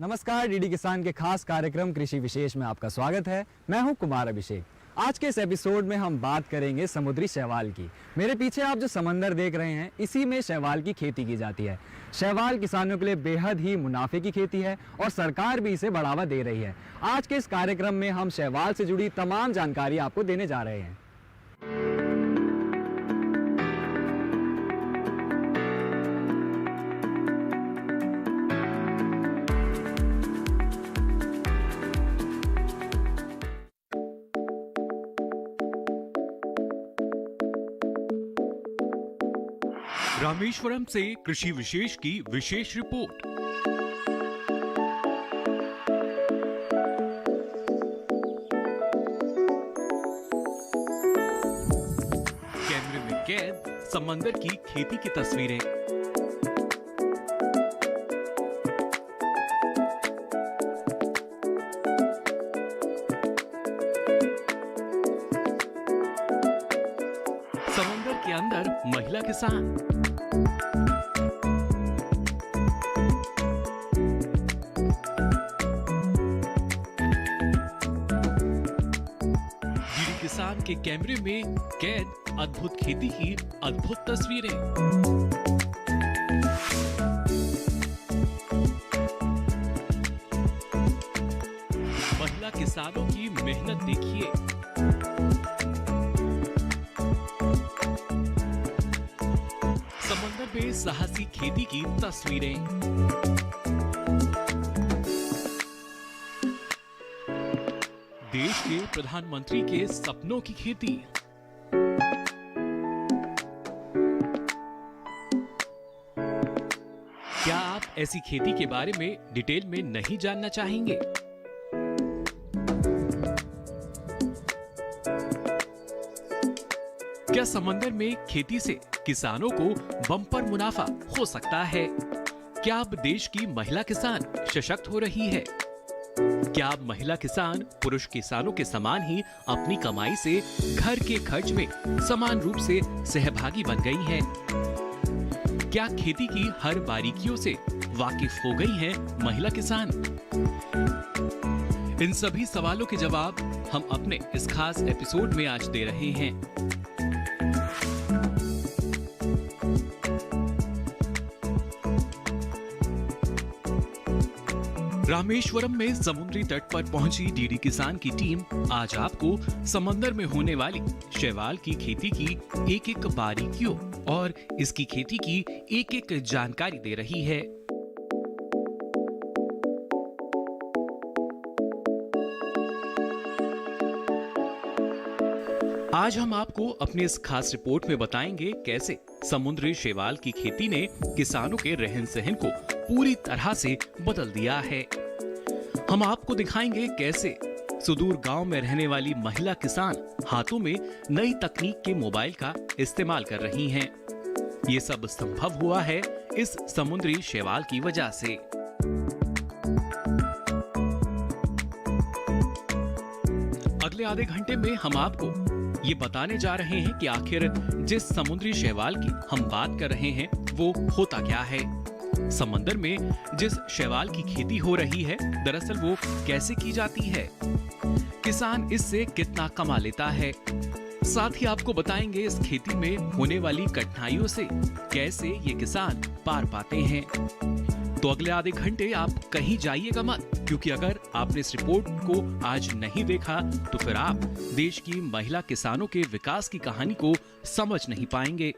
नमस्कार, डीडी किसान के खास कार्यक्रम कृषि विशेष में आपका स्वागत है। मैं हूं कुमार अभिषेक। आज के इस एपिसोड में हम बात करेंगे समुद्री शैवाल की। मेरे पीछे आप जो समंदर देख रहे हैं, इसी में शैवाल की खेती की जाती है। शैवाल किसानों के लिए बेहद ही मुनाफे की खेती है और सरकार भी इसे बढ़ावा दे रही है। आज के इस कार्यक्रम में हम शैवाल से जुड़ी तमाम जानकारी आपको देने जा रहे हैं। रामेश्वरम से कृषि विशेष की विशेष रिपोर्ट। कैमरे में कैद समंदर की खेती की तस्वीरें। समंदर के अंदर महिला किसान। किसान के कैमरे में कैद अद्भुत खेती की अद्भुत तस्वीरें। महिला किसानों की मेहनत देखिए। समंदर में साहसी खेती की तस्वीरें। देश के प्रधानमंत्री के सपनों की खेती। क्या आप ऐसी खेती के बारे में डिटेल में नहीं जानना चाहेंगे? क्या समंदर में खेती से किसानों को बम्पर मुनाफा हो सकता है? क्या अब देश की महिला किसान सशक्त हो रही है? क्या अब महिला किसान पुरुष किसानों के समान ही अपनी कमाई से घर के खर्च में समान रूप से सहभागी बन गई हैं? क्या खेती की हर बारीकियों से वाकिफ हो गई हैं महिला किसान? इन सभी सवालों के जवाब हम अपने इस खास एपिसोड में आज दे रहे हैं। रामेश्वरम में समुद्री तट पर पहुंची डीडी किसान की टीम आज आपको समंदर में होने वाली शैवाल की खेती की एक एक बारीकियों और इसकी खेती की एक एक जानकारी दे रही है। आज हम आपको अपनी इस खास रिपोर्ट में बताएंगे कैसे समुद्री शैवाल की खेती ने किसानों के रहन सहन को पूरी तरह से बदल दिया है। हम आपको दिखाएंगे कैसे सुदूर गांव में रहने वाली महिला किसान हाथों में नई तकनीक के मोबाइल का इस्तेमाल कर रही हैं। ये सब संभव हुआ है इस समुद्री शैवाल की वजह से। अगले आधे घंटे में हम आपको ये बताने जा रहे हैं कि आखिर जिस समुद्री शैवाल की हम बात कर रहे हैं वो होता क्या है। समंदर में जिस शैवाल की खेती हो रही है, दरअसल वो कैसे की जाती है, किसान इससे कितना कमा लेता है। साथ ही आपको बताएंगे इस खेती में होने वाली कठिनाइयों से कैसे ये किसान पार पाते हैं। तो अगले आधे घंटे आप कहीं जाइएगा मत, क्योंकि अगर आपने इस रिपोर्ट को आज नहीं देखा तो फिर आप देश की महिला किसानों के विकास की कहानी को समझ नहीं पाएंगे।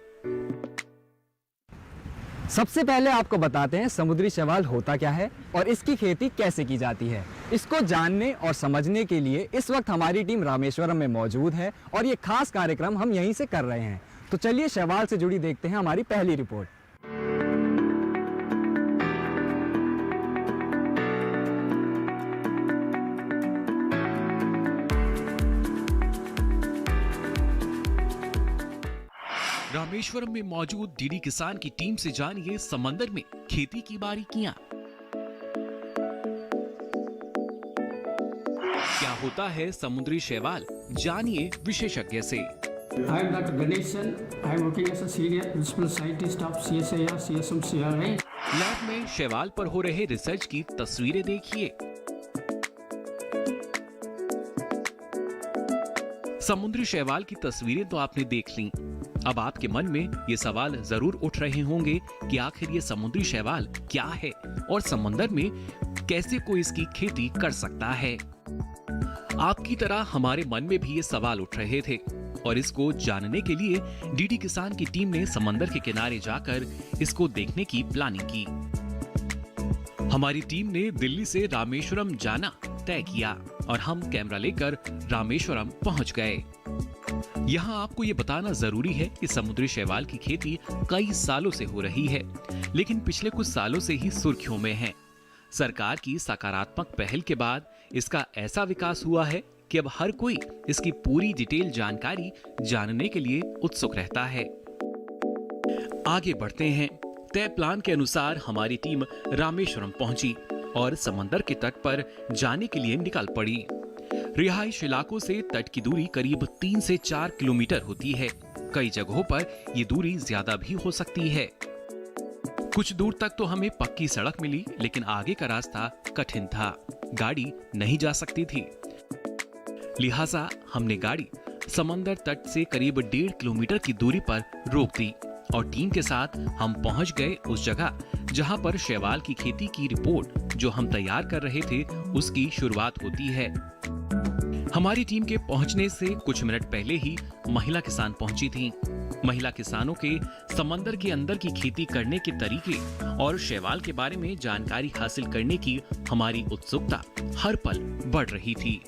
सबसे पहले आपको बताते हैं समुद्री शैवाल होता क्या है और इसकी खेती कैसे की जाती है। इसको जानने और समझने के लिए इस वक्त हमारी टीम रामेश्वरम में मौजूद है और ये खास कार्यक्रम हम यहीं से कर रहे हैं। तो चलिए शैवाल से जुड़ी देखते हैं हमारी पहली रिपोर्ट। रामेश्वरम में मौजूद डीडी किसान की टीम से जानिए समंदर में खेती की बारीकियां। क्या होता है समुद्री शैवाल, जानिए विशेषज्ञ से। I am Dr. Ganeshan. I am working as a senior principal scientist of CSIR CSM CRI. Lab में शैवाल पर हो रहे रिसर्च की तस्वीरें देखिए। समुद्री शैवाल की तस्वीरें तो आपने देख ली। अब आपके मन में ये सवाल जरूर उठ रहे होंगे कि आखिर ये समुद्री शैवाल क्या है और समंदर में कैसे कोई इसकी खेती कर सकता है। आपकी तरह हमारे मन में भी ये सवाल उठ रहे थे और इसको जानने के लिए डीडी किसान की टीम ने समंदर के किनारे जाकर इसको देखने की प्लानिंग की। हमारी टीम ने दिल्ली से रामेश्वरम जाना तय किया और हम कैमरा लेकर रामेश्वरम पहुंच गए। यहाँ आपको ये बताना जरूरी है कि समुद्री शैवाल की खेती कई सालों से हो रही है, लेकिन पिछले कुछ सालों से ही सुर्खियों में है। सरकार की सकारात्मक पहल के बाद इसका ऐसा विकास हुआ है कि अब हर कोई इसकी पूरी डिटेल जानकारी जानने के लिए उत्सुक रहता है। आगे बढ़ते हैं। तय प्लान के अनुसार हमारी टीम रामेश्वरम पहुंची और समंदर के तट पर जाने के लिए निकल पड़ी। रिहाइश इलाकों से तट की दूरी करीब 3 से 4 किलोमीटर होती है। कई जगहों पर ये दूरी ज्यादा भी हो सकती है। कुछ दूर तक तो हमें पक्की सड़क मिली, लेकिन आगे का रास्ता कठिन था, गाड़ी नहीं जा सकती थी। लिहाजा हमने गाड़ी समंदर तट से करीब 1.5 किलोमीटर की दूरी पर रोक दी और टीम के साथ हम पहुंच गए उस जगह जहां पर शैवाल की खेती की रिपोर्ट जो हम तैयार कर रहे थे उसकी शुरुआत होती है। हमारी टीम के पहुंचने से कुछ मिनट पहले ही महिला किसान पहुंची थीं। महिला किसानों के समंदर के अंदर की खेती करने के तरीके और शैवाल के बारे में जानकारी हासिल करने की हमारी उत्सुकता हर पल बढ़ रही थी।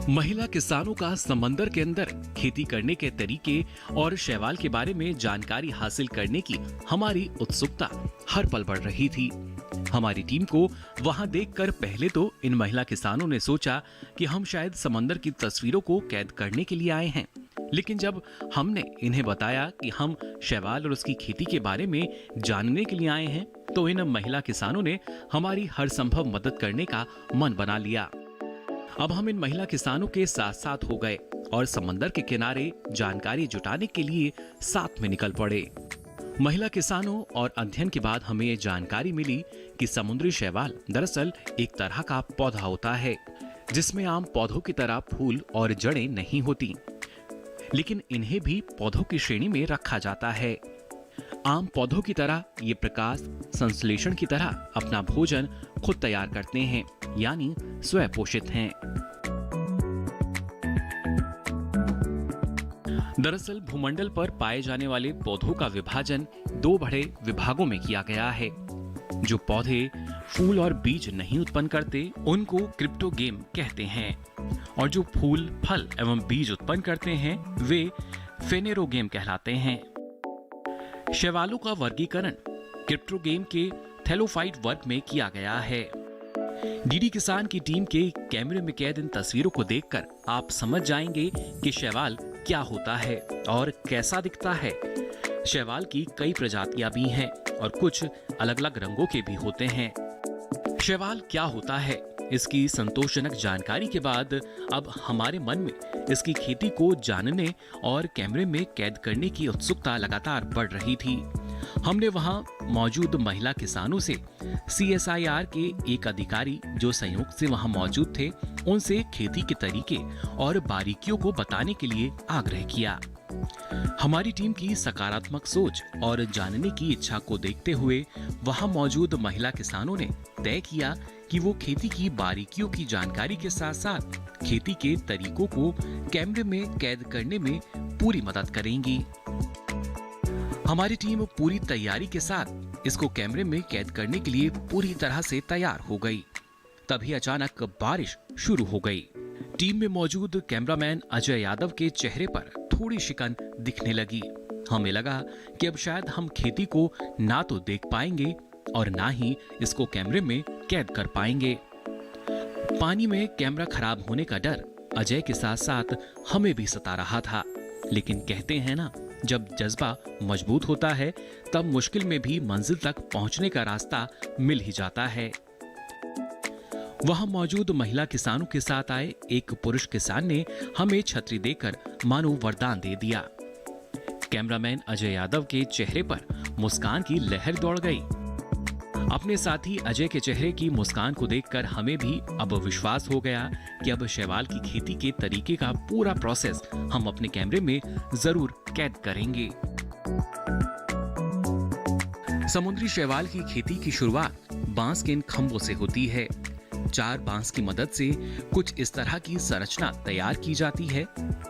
महिला किसानों का समंदर के अंदर खेती करने के तरीके और शैवाल के बारे में जानकारी हासिल करने की हमारी उत्सुकता हर पल बढ़ रही थी। हमारी टीम को वहां देखकर पहले तो इन महिला किसानों ने सोचा कि हम शायद समंदर की तस्वीरों को कैद करने के लिए आए हैं, लेकिन जब हमने इन्हें बताया कि हम शैवाल और उसकी खेती के बारे में जानने के लिए आए हैं, तो इन महिला किसानों ने हमारी हर संभव मदद करने का मन बना लिया। अब हम इन महिला किसानों के साथ साथ हो गए और समंदर के किनारे जानकारी जुटाने के लिए साथ में निकल पड़े। महिला किसानों और अध्ययन के बाद हमें ये जानकारी मिली कि समुद्री शैवाल दरअसल एक तरह का पौधा होता है जिसमें आम पौधों की तरह फूल और जड़ें नहीं होती, लेकिन इन्हें भी पौधों की श्रेणी में रखा जाता है। आम पौधों की तरह ये प्रकाश संश्लेषण की तरह अपना भोजन खुद तैयार करते हैं, यानी स्वयं पोषित हैं। दरअसल भूमंडल पर पाए जाने वाले पौधों का विभाजन 2 बड़े विभागों में किया गया है। जो पौधे फूल और बीज नहीं उत्पन्न करते उनको क्रिप्टोगेम कहते हैं, और जो फूल, फल एवं बीज उत्पन्न करते हैं वे फेनेरोगेम कहलाते हैं। शैवालों का वर्गीकरण क्रिप्टोगेम के थैलोफाइट वर्ग में किया गया है। डीडी किसान की टीम के कैमरे में कैद इन तस्वीरों को देखकर आप समझ जाएंगे कि शैवाल क्या होता है और कैसा दिखता है। शैवाल की कई प्रजातियां भी हैं और कुछ अलग अलग रंगों के भी होते हैं। शैवाल क्या होता है, इसकी संतोषजनक जानकारी के बाद अब हमारे मन में इसकी खेती को जानने और कैमरे में कैद करने की उत्सुकता लगातार बढ़ रही थी। हमने वहां मौजूद महिला किसानों से CSIR के एक अधिकारी जो संयोग से वहां मौजूद थे उनसे खेती के तरीके और बारीकियों को बताने के लिए आग्रह किया। हमारी टीम की सकारात्मक सोच और जानने की इच्छा को देखते हुए वहां मौजूद महिला किसानों ने तय किया कि वो खेती की बारीकियों की जानकारी के साथ साथ खेती के तरीकों को कैमरे में कैद करने में पूरी मदद करेंगी। हमारी टीम पूरी तैयारी के साथ इसको कैमरे में कैद करने के लिए पूरी तरह से तैयार हो गई। तभी अचानक बारिश शुरू हो गई। टीम में मौजूद कैमरामैन अजय यादव के चेहरे पर थोड़ी शिकन दिखने लगी। हमें लगा कि अब शायद हम खेती को ना तो देख पाएंगे और ना ही इसको कैमरे में कैद कर पाएंगे। पानी में कैमरा खराब होने का डर अजय के साथ साथ हमें भी सता रहा था, लेकिन कहते हैं ना, जब जज्बा मजबूत होता है तब मुश्किल में भी मंजिल तक पहुंचने का रास्ता मिल ही जाता है। वहां मौजूद महिला किसानों के साथ आए एक पुरुष किसान ने हमें छतरी देकर मानो वरदान दे दिया। कैमरामैन अजय यादव के चेहरे पर मुस्कान की लहर दौड़ गई। अपने साथी अजय के चेहरे की मुस्कान को देखकर हमें भी अब विश्वास हो गया कि अब शैवाल की खेती के तरीके का पूरा प्रोसेस हम अपने कैमरे में जरूर कैद करेंगे। समुद्री शैवाल की खेती की शुरुआत बांस के इन खंभों से होती है। 4 बांस की मदद से कुछ इस तरह की संरचना तैयार की जाती है।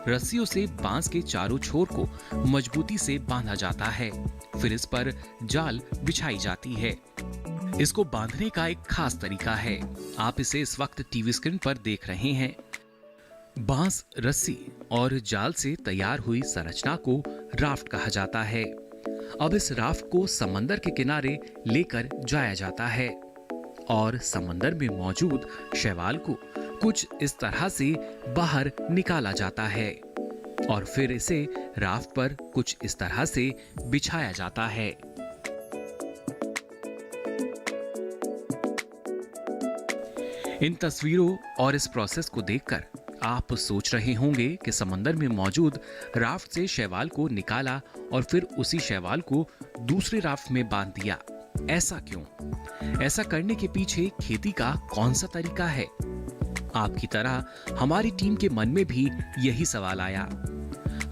रस्सियों से बांस के चारों छोर को मजबूती से बांधा जाता है, फिर इस पर जाल बिछाई जाती है। इसको बांधने का एक खास तरीका है, आप इसे इस वक्त टीवी स्क्रीन पर देख रहे हैं। बांस, रस्सी और जाल से तैयार हुई संरचना को राफ्ट कहा जाता है। अब इस राफ्ट को समंदर के किनारे लेकर जाया जाता है और समंदर में मौजूद शैवाल को कुछ इस तरह से बाहर निकाला जाता है और फिर इसे राफ्ट पर कुछ इस तरह से बिछाया जाता है। इन तस्वीरों और इस प्रोसेस को देखकर आप सोच रहे होंगे कि समंदर में मौजूद राफ्ट से शैवाल को निकाला और फिर उसी शैवाल को दूसरे राफ्ट में बांध दिया। ऐसा क्यों? ऐसा करने के पीछे खेती का कौन सा तरीका है? आपकी तरह हमारी टीम के मन में भी यही सवाल आया।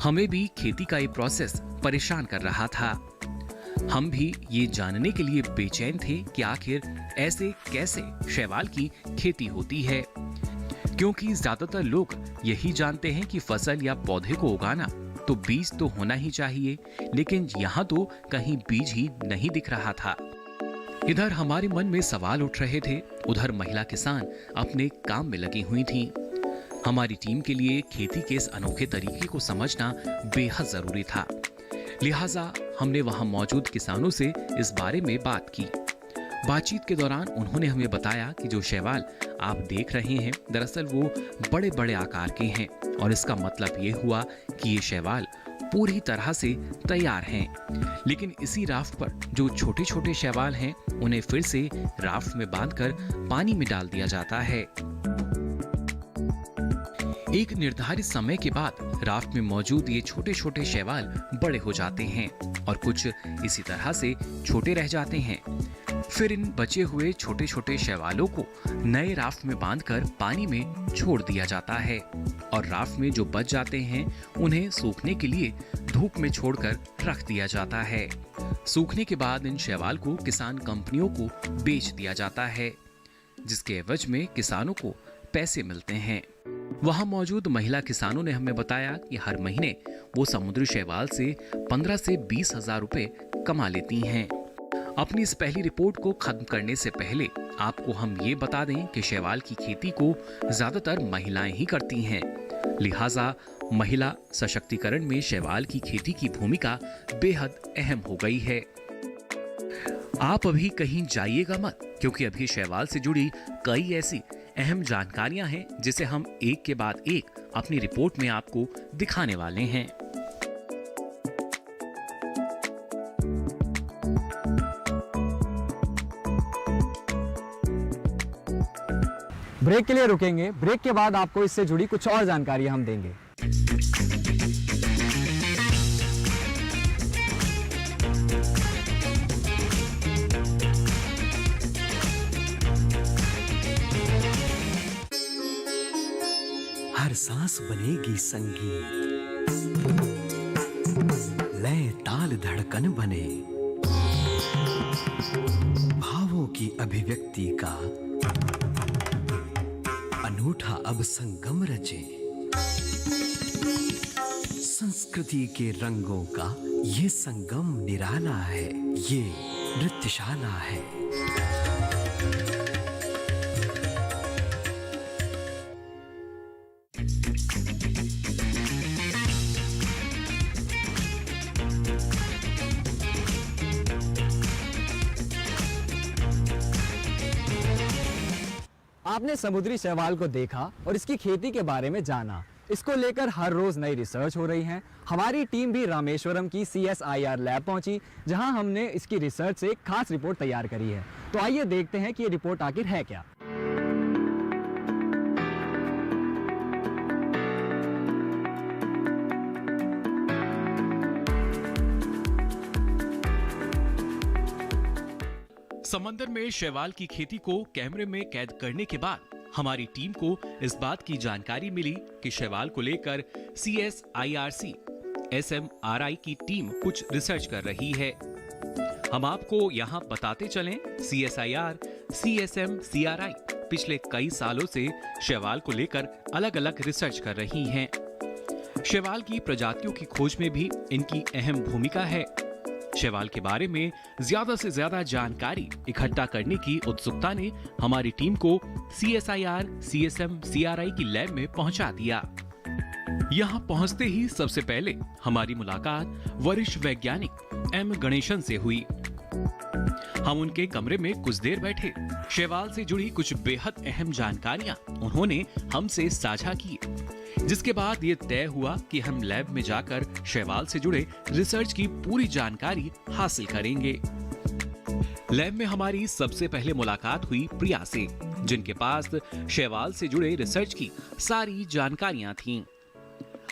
हमें भी खेती का ये प्रोसेस परेशान कर रहा था। हम भी ये जानने के लिए बेचैन थे कि आखिर ऐसे कैसे शैवाल की खेती होती है, क्योंकि ज्यादातर लोग यही जानते हैं कि फसल या पौधे को उगाना तो बीज तो होना ही चाहिए, लेकिन यहाँ तो कहीं बीज ही नहीं दिख रहा था। इधर हमारे मन में सवाल उठ रहे थे, उधर महिला किसान अपने काम में लगी हुई थीं। हमारी टीम के लिए खेती के इस अनोखे तरीके को समझना बेहद जरूरी था, लिहाजा हमने वहां मौजूद किसानों से इस बारे में बात की। बातचीत के दौरान उन्होंने हमें बताया कि जो शैवाल आप देख रहे हैं, दरअसल वो बड़े बड़े आकार के हैं और इसका मतलब ये हुआ कि ये शैवाल पूरी तरह से तैयार हैं। लेकिन इसी राफ्ट पर जो छोटे छोटे शैवाल हैं, उन्हें फिर से राफ्ट में बांधकर पानी में डाल दिया जाता है। एक निर्धारित समय के बाद राफ्ट में मौजूद ये छोटे छोटे शैवाल बड़े हो जाते हैं और कुछ इसी तरह से छोटे रह जाते हैं। फिर इन बचे हुए छोटे छोटे शैवालों को नए राफ्ट में बांधकर पानी में छोड़ दिया जाता है और राफ्ट में जो बच जाते हैं उन्हें सूखने के लिए धूप में छोड़कर रख दिया जाता है। सूखने के बाद इन शैवाल को किसान कंपनियों को बेच दिया जाता है, जिसके एवज में किसानों को पैसे मिलते हैं। वहां मौजूद महिला किसानों ने हमें बताया कि हर महीने वो समुद्री शैवाल से 15 से 20 हजार रुपए कमा लेती हैं। अपनी इस पहली रिपोर्ट को खत्म करने से पहले आपको हम ये बता दें कि शैवाल की खेती को ज्यादातर महिलाएं ही करती हैं, लिहाजा महिला सशक्तिकरण में शैवाल की खेती की भूमिका बेहद अहम हो गई है। आप अभी कहीं जाइएगा मत, क्योंकि अभी शैवाल से जुड़ी कई ऐसी अहम जानकारियां हैं जिसे हम एक के बाद एक अपनी रिपोर्ट में आपको दिखाने वाले हैं। ब्रेक के लिए रुकेंगे, ब्रेक के बाद आपको इससे जुड़ी कुछ और जानकारी हम देंगे। हर सांस बनेगी संगीत, लय ताल धड़कन बने, भावों की अभिव्यक्ति का अनूठा अब संगम रचे। संस्कृति के रंगों का ये संगम निराला है, ये नृत्यशाला है। आपने समुद्री शैवाल को देखा और इसकी खेती के बारे में जाना। इसको लेकर हर रोज नई रिसर्च हो रही है। हमारी टीम भी रामेश्वरम की CSIR लैब पहुंची, जहां हमने इसकी रिसर्च से एक खास रिपोर्ट तैयार करी है। तो आइए देखते हैं कि ये रिपोर्ट आखिर है क्या। समंदर में शैवाल की खेती को कैमरे में कैद करने के बाद हमारी टीम को इस बात की जानकारी मिली कि शैवाल को लेकर CSIRC SMRI की टीम कुछ रिसर्च कर रही है। हम आपको यहाँ बताते चलें, CSIR CSM CRI पिछले कई सालों से शैवाल को लेकर अलग अलग रिसर्च कर रही हैं। शैवाल की प्रजातियों की खोज में भी इनकी अहम भूमिका है। शैवाल के बारे में ज्यादा से ज्यादा जानकारी इकट्ठा करने की उत्सुकता ने हमारी टीम को CSIR CSM CRI की लैब में पहुंचा दिया। यहां पहुंचते ही सबसे पहले हमारी मुलाकात वरिष्ठ वैज्ञानिक M गणेशन से हुई। हम उनके कमरे में कुछ देर बैठे। शैवाल से जुड़ी कुछ बेहद अहम जानकारियां उन्होंने हमसे साझा की, जिसके बाद ये तय हुआ कि हम लैब में जाकर शैवाल से जुड़े रिसर्च की पूरी जानकारी हासिल करेंगे। लैब में हमारी सबसे पहले मुलाकात हुई प्रिया से, जिनके पास शैवाल से जुड़े रिसर्च की सारी जानकारियां थीं।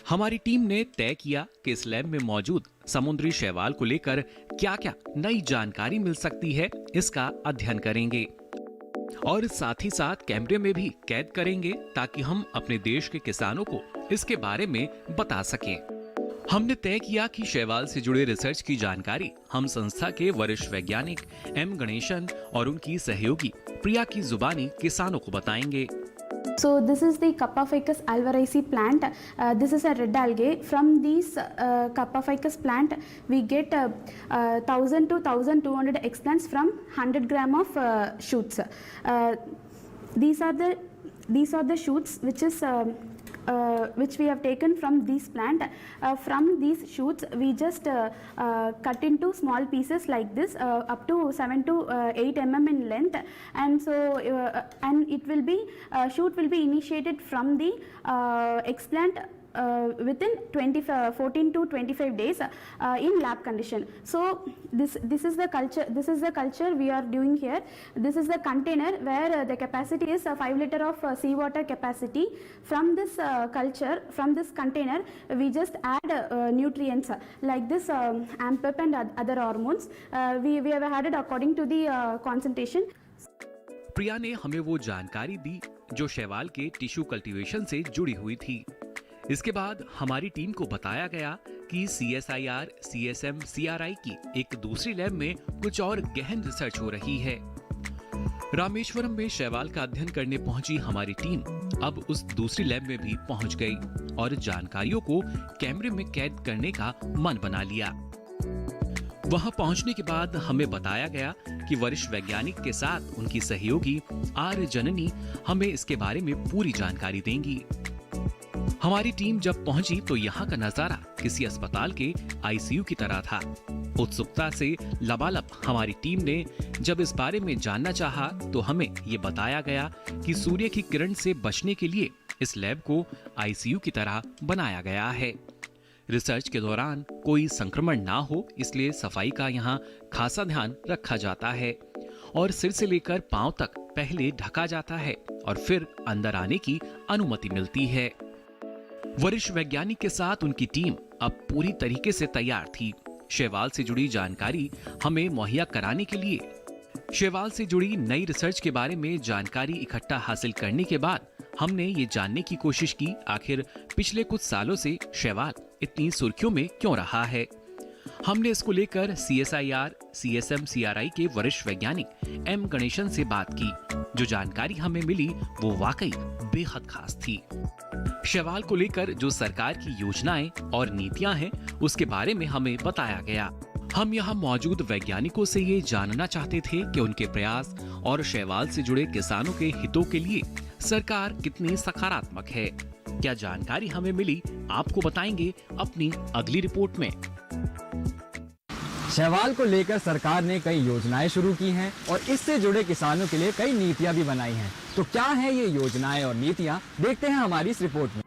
हमारी टीम ने तय किया कि इस लैब में मौजूद समुद्री शैवाल को लेकर क्या-क्या नई जानकारी मिल सकती है, इसका अध्ययन करेंगे और साथ ही साथ कैमरे में भी कैद करेंगे ताकि हम अपने देश के किसानों को इसके बारे में बता सकें। हमने तय किया कि शैवाल से जुड़े रिसर्च की जानकारी हम संस्था के वरिष्ठ वैज्ञानिक M गणेशन और उनकी सहयोगी प्रिया की जुबानी किसानों को बताएंगे। So this is the Kappa-ficus alvaraceae plant. This is a red algae. From these Kappa-ficus plant, we get 1000 to 1200 explants from 100 gram of shoots. These are the shoots which we have taken from this plant. From these shoots, we just cut into small pieces like this, up to 7 to 8 mm in length, and so and it will be shoot will be initiated from the explant within 14 to 25 days in lab condition. So this is the culture we are doing here. This is the container where the capacity is 5 liter of seawater capacity. From this culture, from this container, we just add nutrients like this AMPEP and other hormones. We have added according to the concentration. प्रिया ने हमें वो जानकारी दी जो शैवाल के tissue cultivation से जुड़ी हुई थी। इसके बाद हमारी टीम को बताया गया कि CSIR CSM CRI की एक दूसरी लैब में कुछ और गहन रिसर्च हो रही है। रामेश्वरम में शैवाल का अध्ययन करने पहुंची हमारी टीम अब उस दूसरी लैब में भी पहुंच गई और जानकारियों को कैमरे में कैद करने का मन बना लिया। वहां पहुंचने के बाद हमें बताया गया कि वरिष्ठ वैज्ञानिक के साथ उनकी सहयोगी आर जननी हमें इसके बारे में पूरी जानकारी देंगी। हमारी टीम जब पहुंची तो यहाँ का नजारा किसी अस्पताल के ICU की तरह था। उत्सुकता से लबालब हमारी टीम ने जब इस बारे में जानना चाहा तो हमें ये बताया गया कि सूर्य की किरण से बचने के लिए इस लैब को ICU की तरह बनाया गया है। रिसर्च के दौरान कोई संक्रमण ना हो, इसलिए सफाई का यहाँ खासा ध्यान रखा जाता है और सिर से लेकर पांव तक पहले ढका जाता है और फिर अंदर आने की अनुमति मिलती है। वरिष्ठ वैज्ञानिक के साथ उनकी टीम अब पूरी तरीके से तैयार थी शैवाल से जुड़ी जानकारी हमें मुहैया कराने के लिए। शैवाल से जुड़ी नई रिसर्च के बारे में जानकारी इकट्ठा हासिल करने के बाद हमने ये जानने की कोशिश की आखिर पिछले कुछ सालों से शैवाल इतनी सुर्खियों में क्यों रहा है। हमने इसको लेकर CSIR CSM CRI के वरिष्ठ वैज्ञानिक M गणेशन से बात की। जो जानकारी हमें मिली वो वाकई बेहद खास थी। शैवाल को लेकर जो सरकार की योजनाएं और नीतियां हैं उसके बारे में हमें बताया गया। हम यहाँ मौजूद वैज्ञानिकों से ये जानना चाहते थे कि उनके प्रयास और शैवाल से जुड़े किसानों के हितों के लिए सरकार कितनी सकारात्मक है। क्या जानकारी हमें मिली, आपको बताएंगे अपनी अगली रिपोर्ट में। शैवाल को लेकर सरकार ने कई योजनाएं शुरू की हैं और इससे जुड़े किसानों के लिए कई नीतियां भी बनाई हैं। तो क्या है ये योजनाएं और नीतियां, देखते हैं हमारी इस रिपोर्ट में।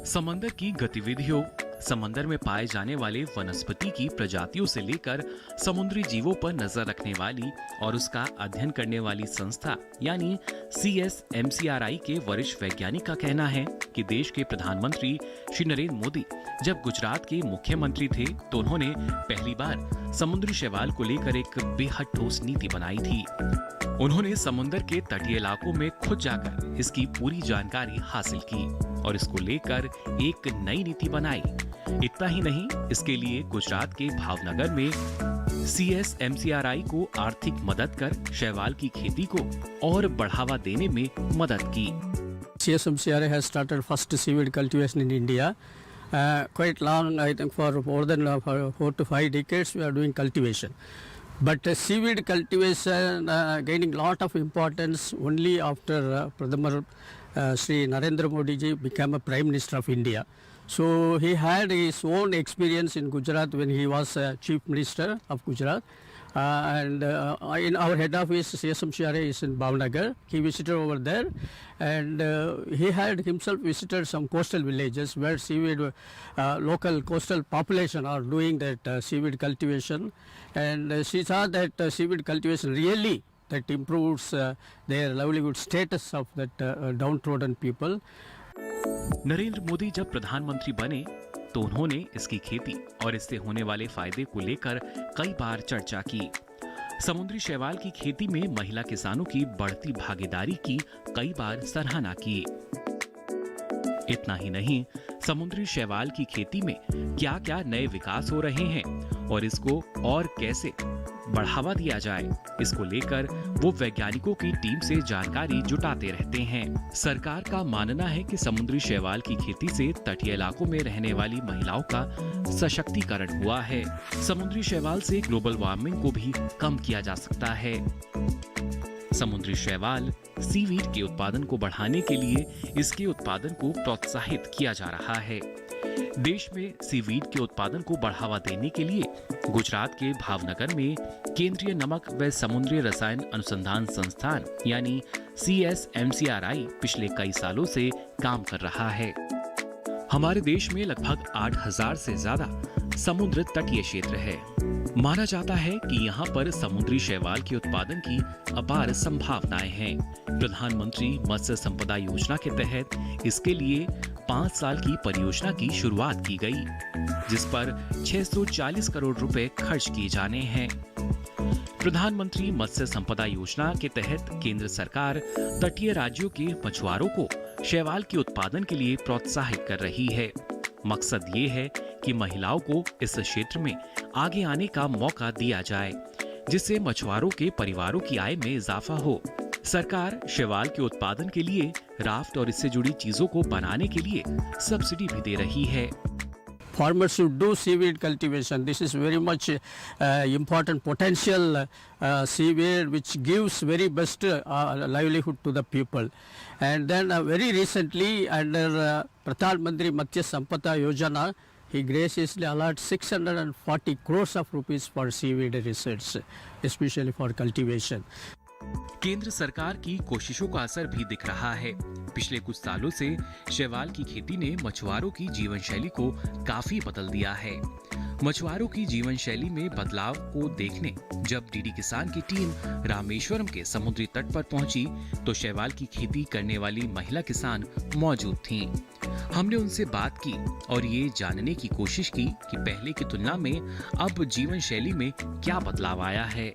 समंदर की गतिविधियों, समंदर में पाए जाने वाले वनस्पति की प्रजातियों से लेकर समुद्री जीवों पर नजर रखने वाली और उसका अध्ययन करने वाली संस्था यानी CSMCRI के वरिष्ठ वैज्ञानिक का कहना है कि देश के प्रधानमंत्री श्री नरेंद्र मोदी जब गुजरात के मुख्यमंत्री थे तो उन्होंने पहली बार समुद्री शैवाल को लेकर एक बेहद ठोस नीति बनाई थी। उन्होंने समुद्र के तटीय इलाकों में खुद जाकर इसकी पूरी जानकारी हासिल की और इसको लेकर एक नई नीति बनाई। इतना ही नहीं, इसके लिए गुजरात के भावनगर में CSMCRI को आर्थिक मदद कर शैवाल की खेती को और बढ़ावा देने में मदद की। CSMCRI has started first seaweed cultivation in India. Quite long, I think for more than 4 to 5 decades we are doing cultivation. But seaweed cultivation gaining lot of importance only after Pradhamar Sri Narendra Modi ji became a Prime Minister of India. So he had his own experience in Gujarat when he was Chief Minister of Gujarat. And in our head office, CSMCRI is in Bhavnagar. He visited over there, and he had himself visited some coastal villages where seaweed, local coastal population are doing that seaweed cultivation. And she saw that seaweed cultivation really that improves their livelihood status of that downtrodden people. Narendra Modi जब प्रधानमंत्री बने तो उन्होंने इसकी खेती और इससे होने वाले फायदे को लेकर कई बार चर्चा की। समुद्री शैवाल की खेती में महिला किसानों की बढ़ती भागीदारी की कई बार सराहना की। इतना ही नहीं, समुद्री शैवाल की खेती में क्या-क्या नए विकास हो रहे हैं और इसको और कैसे बढ़ावा दिया जाए, इसको लेकर वो वैज्ञानिकों की टीम से जानकारी जुटाते रहते हैं। सरकार का मानना है कि समुद्री शैवाल की खेती से तटीय इलाकों में रहने वाली महिलाओं का सशक्तिकरण हुआ है। समुद्री शैवाल से ग्लोबल वार्मिंग को भी कम किया जा सकता है। समुद्री शैवाल सीवीड के उत्पादन को बढ़ाने के लिए इसके उत्पादन को प्रोत्साहित किया जा रहा है। देश में सीवीड के उत्पादन को बढ़ावा देने के लिए गुजरात के भावनगर में केंद्रीय नमक व समुद्री रसायन अनुसंधान संस्थान यानी CSMCRI पिछले कई सालों से काम कर रहा है। हमारे देश में लगभग 8000 से ज्यादा समुद्र तटीय क्षेत्र है। माना जाता है कि यहाँ पर समुद्री शैवाल के उत्पादन की अपार संभावनाएं हैं। प्रधानमंत्री मत्स्य संपदा योजना के तहत इसके लिए 5 साल की परियोजना की शुरुआत की गई, जिस पर 640 करोड़ रुपए खर्च किए जाने हैं। प्रधानमंत्री मत्स्य संपदा योजना के तहत केंद्र सरकार तटीय राज्यों के मछुआरों को शैवाल के उत्पादन के लिए प्रोत्साहित कर रही है। मकसद ये है कि महिलाओं को इस क्षेत्र में आगे आने का मौका दिया जाए, जिससे मछुआरों के परिवारों की आय में इजाफा हो। सरकार शैवाल के उत्पादन के लिए राफ्ट और इससे जुड़ी चीजों को बनाने के लिए सब्सिडी भी दे रही है। Farmers should do seaweed cultivation. This is very much important potential seaweed which gives very best livelihood to the people. And then very recently under Pradhan Mantri Matsya Sampada Yojana, he graciously allotted 640 crores of rupees for seaweed research, especially for cultivation. केंद्र सरकार की कोशिशों का असर भी दिख रहा है। पिछले कुछ सालों से शैवाल की खेती ने मछुआरों की जीवन शैली को काफी बदल दिया है। मछुआरों की जीवन शैली में बदलाव को देखने जब डीडी किसान की टीम रामेश्वरम के समुद्री तट पर पहुंची तो शैवाल की खेती करने वाली महिला किसान मौजूद थीं। हमने उनसे बात की और ये जानने की कोशिश की कि पहले की तुलना में अब जीवन शैली में क्या बदलाव आया है।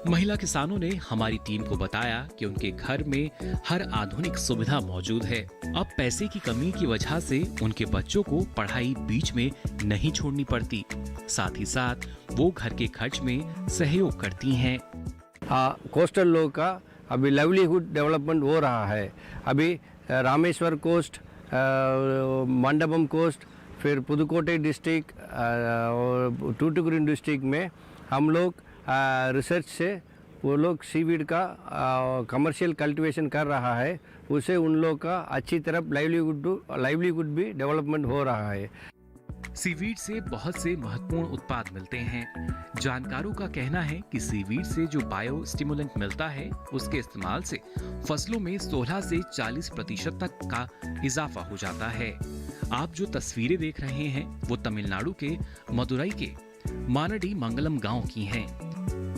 महिला किसानों ने हमारी टीम को बताया कि उनके घर में हर आधुनिक सुविधा मौजूद है। अब पैसे की कमी की वजह से उनके बच्चों को पढ़ाई बीच में नहीं छोड़नी पड़ती। साथ ही साथ वो घर के खर्च में सहयोग करती हैं। कोस्टल लोग का अभी लाइवलीहुड डेवलपमेंट हो रहा है। अभी रामेश्वर कोस्ट, मंडपम कोस्ट, फिर पुदुकोटे डिस्ट्रिक्ट और टूटिकोरिन डिस्ट्रिक्ट में हम लोग रिसर्च से वो लोग सीवीड का कमर्शियल कल्टीवेशन कर रहा है। उससे उन लोग का अच्छी तरह लाइवलीहुड भी डेवलपमेंट हो रहा है। सीवीड से बहुत से महत्वपूर्ण उत्पाद मिलते हैं। जानकारों का कहना है कि सीवीड से जो बायो स्टिमुलेंट मिलता है उसके इस्तेमाल से फसलों में 16 से 40% तक का इजाफा हो जाता है। आप जो तस्वीरें देख रहे हैं वो तमिलनाडु के मदुरई के मानाडी मंगलम गांव की हैं,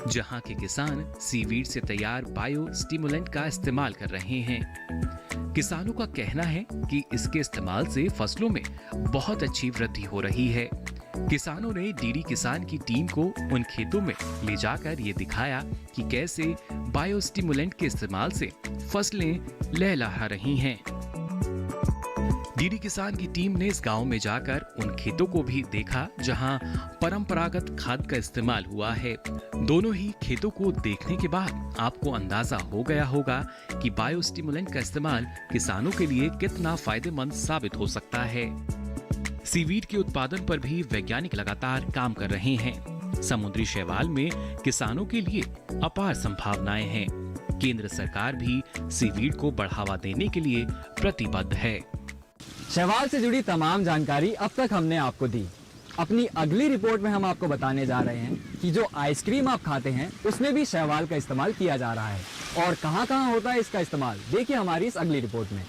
जहां के किसान सीवीड से तैयार बायो स्टिमुलेंट का इस्तेमाल कर रहे हैं। किसानों का कहना है कि इसके इस्तेमाल से फसलों में बहुत अच्छी वृद्धि हो रही है। किसानों ने डीडी किसान की टीम को उन खेतों में ले जाकर ये दिखाया कि कैसे बायोस्टिमुलेंट के इस्तेमाल से फसलें लहलहा रही हैं। डीडी किसान की टीम ने इस गांव में जाकर उन खेतों को भी देखा जहां परंपरागत खाद का इस्तेमाल हुआ है। दोनों ही खेतों को देखने के बाद आपको अंदाजा हो गया होगा कि बायोस्टिमुलेंट का इस्तेमाल किसानों के लिए कितना फायदेमंद साबित हो सकता है। सीवीड के उत्पादन पर भी वैज्ञानिक लगातार काम कर रहे हैं। समुद्री शैवाल में किसानों के लिए अपार संभावनाएं हैं। केंद्र सरकार भी सीवीड को बढ़ावा देने के लिए प्रतिबद्ध है। शैवाल से जुड़ी तमाम जानकारी अब तक हमने आपको दी। अपनी अगली रिपोर्ट में हम आपको बताने जा रहे हैं कि जो आइसक्रीम आप खाते हैं उसमें भी शैवाल का इस्तेमाल किया जा रहा है और कहां-कहां होता है इसका इस्तेमाल, देखिए हमारी इस अगली रिपोर्ट में।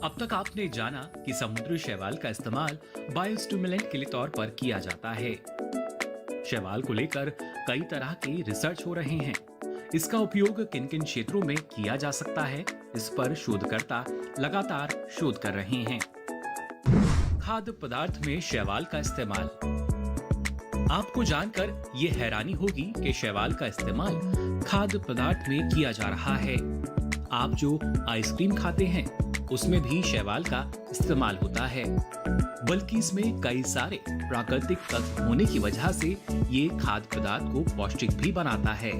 अब तक आपने जाना कि समुद्री शैवाल का इस्तेमाल बायोस्टिमुलेंट के तौर पर किया जाता है। शैवाल को लेकर कई तरह के रिसर्च हो रहे हैं। इसका उपयोग किन किन क्षेत्रों में किया जा सकता है, इस पर शोधकर्ता लगातार शोध कर रहे हैं। खाद्य पदार्थ में शैवाल का इस्तेमाल। आपको जानकर ये हैरानी होगी कि शैवाल का इस्तेमाल खाद्य पदार्थ में किया जा रहा है। आप जो आइसक्रीम खाते हैं उसमें भी शैवाल का इस्तेमाल होता है, बल्कि इसमें कई सारे प्राकृतिक तत्व होने की वजह से ये खाद्य पदार्थ को पौष्टिक भी बनाता है।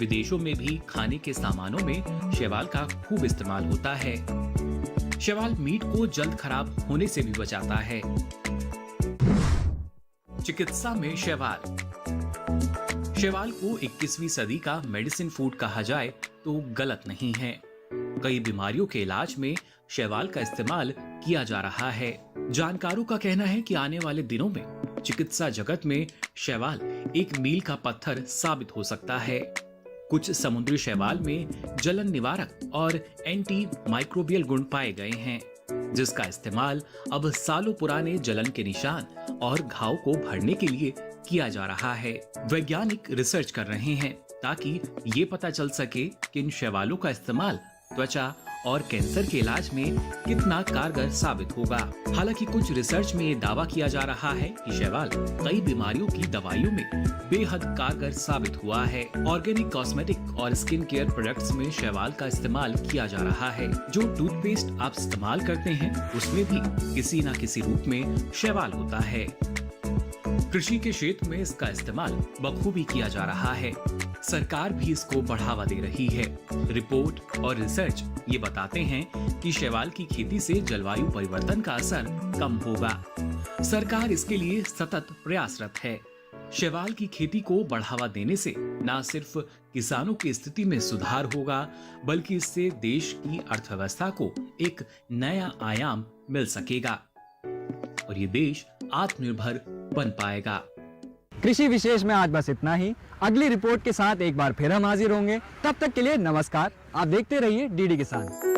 विदेशों में भी खाने के सामानों में शैवाल का खूब इस्तेमाल होता है। शैवाल मीट को जल्द खराब होने से भी बचाता है। चिकित्सा में शैवाल। शैवाल को 21वीं सदी का मेडिसिन फूड कहा जाए तो गलत नहीं है। कई बीमारियों के इलाज में शैवाल का इस्तेमाल किया जा रहा है। जानकारों का कहना है कि आने वाले दिनों में चिकित्सा जगत में शैवाल एक मील का पत्थर साबित हो सकता है। कुछ समुद्री शैवाल में जलन निवारक और एंटी माइक्रोबियल गुण पाए गए हैं, जिसका इस्तेमाल अब सालों पुराने जलन के निशान और घाव को भरने के लिए किया जा रहा है। वैज्ञानिक रिसर्च कर रहे हैं ताकि ये पता चल सके कि इन शैवालों का इस्तेमाल त्वचा और कैंसर के इलाज में कितना कारगर साबित होगा। हालांकि कुछ रिसर्च में ये दावा किया जा रहा है कि शैवाल कई बीमारियों की दवाइयों में बेहद कारगर साबित हुआ है। ऑर्गेनिक कॉस्मेटिक और स्किन केयर प्रोडक्ट्स में शैवाल का इस्तेमाल किया जा रहा है। जो टूथपेस्ट आप इस्तेमाल करते हैं उसमें भी किसी न किसी रूप में शैवाल होता है। कृषि के क्षेत्र में इसका इस्तेमाल बखूबी किया जा रहा है। सरकार भी इसको बढ़ावा दे रही है। रिपोर्ट और रिसर्च ये बताते हैं कि शैवाल की खेती से जलवायु परिवर्तन का असर कम होगा। सरकार इसके लिए सतत प्रयासरत है। शैवाल की खेती को बढ़ावा देने से न सिर्फ किसानों की स्थिति में सुधार होगा, बल्कि इससे देश की अर्थव्यवस्था को एक नया आयाम मिल सकेगा और ये देश आत्मनिर्भर बन पाएगा। कृषि विशेष में आज बस इतना ही। अगली रिपोर्ट के साथ एक बार फिर हम हाजिर होंगे। तब तक के लिए नमस्कार। आप देखते रहिए डीडी किसान।